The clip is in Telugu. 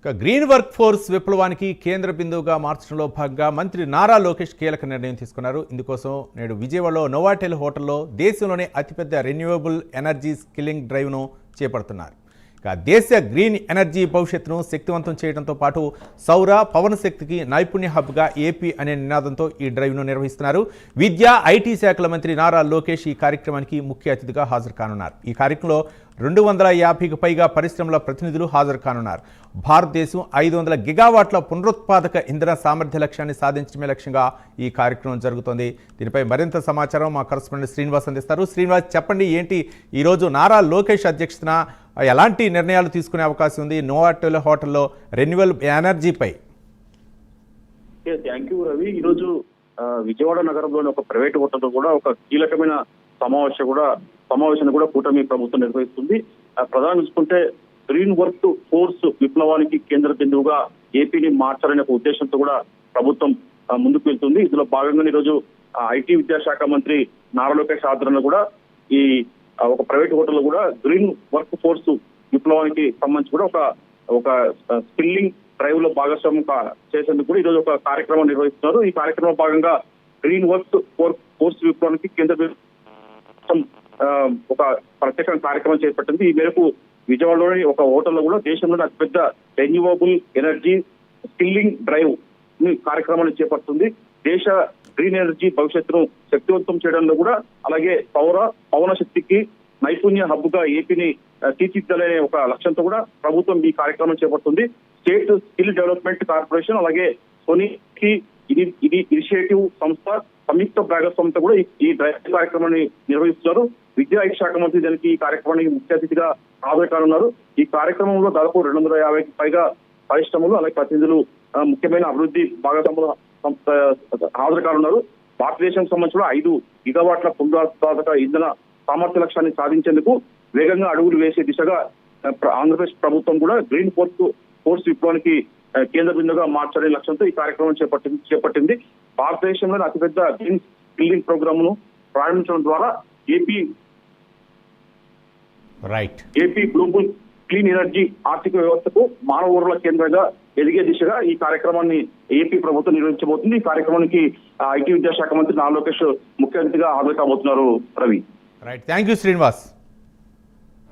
గ్రీన్ వర్క్ ఫోర్స్ విప్లవానికి కేంద్ర బిందువుగా మార్చడంలో భాగంగా మంత్రి నారా లోకేష్ కీలక నిర్ణయం తీసుకున్నారు. ఇందుకోసం నేడు విజయవాడలో నోవాటెల్ హోటల్లో దేశంలోనే అతిపెద్ద రెన్యూవబుల్ ఎనర్జీ స్కిల్లింగ్ డ్రైవ్ను చేపడుతున్నారు. దేశ గ్రీన్ ఎనర్జీ భవిష్యత్తును శక్తివంతం చేయడంతో పాటు సౌర పవన శక్తికి నైపుణ్య హబ్గా ఏపీ అనే నినాదంతో ఈ డ్రైవ్ను నిర్వహిస్తున్నారు. విద్యా ఐటీ శాఖల మంత్రి నారా లోకేష్ ఈ కార్యక్రమానికి ముఖ్య అతిథిగా హాజరు కానున్నారు. ఈ కార్యక్రమంలో 250కి పైగా పరిశ్రమల ప్రతినిధులు హాజరు కానున్నారు. భారతదేశం 500 గిగావాట్ల పునరుత్పాదక ఇంధన సామర్థ్య లక్ష్యాన్ని సాధించడమే లక్ష్యంగా ఈ కార్యక్రమం జరుగుతోంది. దీనిపై మరింత సమాచారం మా కరెస్పాండెంట్ శ్రీనివాస్ అందిస్తారు. శ్రీనివాస్, చెప్పండి, ఏంటి ఈరోజు నారా లోకేష్ అధ్యక్షతన ఎలాంటి నిర్ణయాలు తీసుకునే అవకాశం ఉంది నోవాటెల్ హోటల్లో రెన్యూవల్ ఎనర్జీపై? Thank you Ravi. ఈరోజు విజయవాడ నగరంలోని ఒక ప్రైవేట్ హోటల్లో కూడా ఒక కీలకమైన సమావేశాన్ని కూడా కూటమి ప్రభుత్వం నిర్వహిస్తుంది. ప్రధానంగా చూసుకుంటే గ్రీన్ వర్క్ ఫోర్స్ విప్లవానికి కేంద్ర బిందువుగా ఏపీని మార్చాలనే ఒక ఉద్దేశంతో కూడా ప్రభుత్వం ముందుకు వెళ్తుంది. ఇందులో భాగంగా ఈరోజు ఐటీ విద్యాశాఖ మంత్రి నారా లోకేష్ ఆధ్వర్యంలో కూడా ఈ ఒక ప్రైవేట్ హోటల్లో కూడా గ్రీన్ వర్క్ ఫోర్స్ విప్లవానికి సంబంధించి కూడా ఒక స్కిల్లింగ్ డ్రైవ్ లో భాగస్వామ్యం చేసేందుకు కూడా ఈరోజు ఒక కార్యక్రమం నిర్వహిస్తున్నారు. ఈ కార్యక్రమంలో భాగంగా గ్రీన్ వర్క్ ఫోర్స్ విప్లవానికి కేంద్ర ఒక ప్రత్యేక కార్యక్రమం చేపట్టింది. ఈ మేరకు విజయవాడలోని ఒక హోటల్లో కూడా దేశంలోని అతిపెద్ద రెన్యూవబుల్ ఎనర్జీ స్కిల్లింగ్ డ్రైవ్ కార్యక్రమాన్ని చేపడుతుంది. దేశ గ్రీన్ ఎనర్జీ భవిష్యత్తును శక్తివంతం చేయడంలో కూడా, అలాగే సౌర పవన శక్తికి నైపుణ్య హబ్గా ఏపీని తీర్చిదిద్దాలనే ఒక లక్ష్యంతో కూడా ప్రభుత్వం ఈ కార్యక్రమం చేపడుతుంది. స్టేట్ స్కిల్ డెవలప్మెంట్ కార్పొరేషన్ అలాగే సోనీకి ఇది ఇనిషియేటివ్ సంస్థ సంయుక్త భాగస్వామ్యంతో కూడా ఈ డ్రైవ్ కార్యక్రమాన్ని నిర్వహిస్తున్నారు. విద్యా శాఖ మంత్రి దానికి ఈ కార్యక్రమానికి ముఖ్య అతిథిగా హాజరు కానున్నారు. ఈ కార్యక్రమంలో దాదాపు 250కి పైగా పరిశ్రమలు అలాగే ప్రతినిధులు, ముఖ్యమైన అభివృద్ధి భాగస్వాములు హాజరు కానున్నారు. భారతదేశానికి సంబంధించిన 5 గిగావాట్ల పునరుత్పాదక ఇంధన సామర్థ్య లక్ష్యాన్ని సాధించేందుకు వేగంగా అడుగులు వేసే దిశగా ఆంధ్రప్రదేశ్ ప్రభుత్వం కూడా గ్రీన్ ఫోర్స్ విప్లవానికి కేంద్ర బిందుగా మార్చే లక్ష్యంతో ఈ కార్యక్రమం చేపట్టింది. భారతదేశంలోని అతిపెద్ద గ్రీన్ స్కిల్లింగ్ ప్రోగ్రామ్ ను ప్రారంభించడం ద్వారా ఏపీ గ్లోబల్ క్లీన్ ఎనర్జీ ఆర్థిక వ్యవస్థకు మానవ వనరుల కేంద్రంగా ఎదిగే దిశగా ఈ కార్యక్రమాన్ని ఏపీ ప్రభుత్వం నిర్వహించబోతుంది. ఈ కార్యక్రమానికి ఐటీ విద్యాశాఖ మంత్రి నారా లోకేష్ ముఖ్య అతిథిగా హాజరు కాబోతున్నారు. Ravi, thank you Srinivas.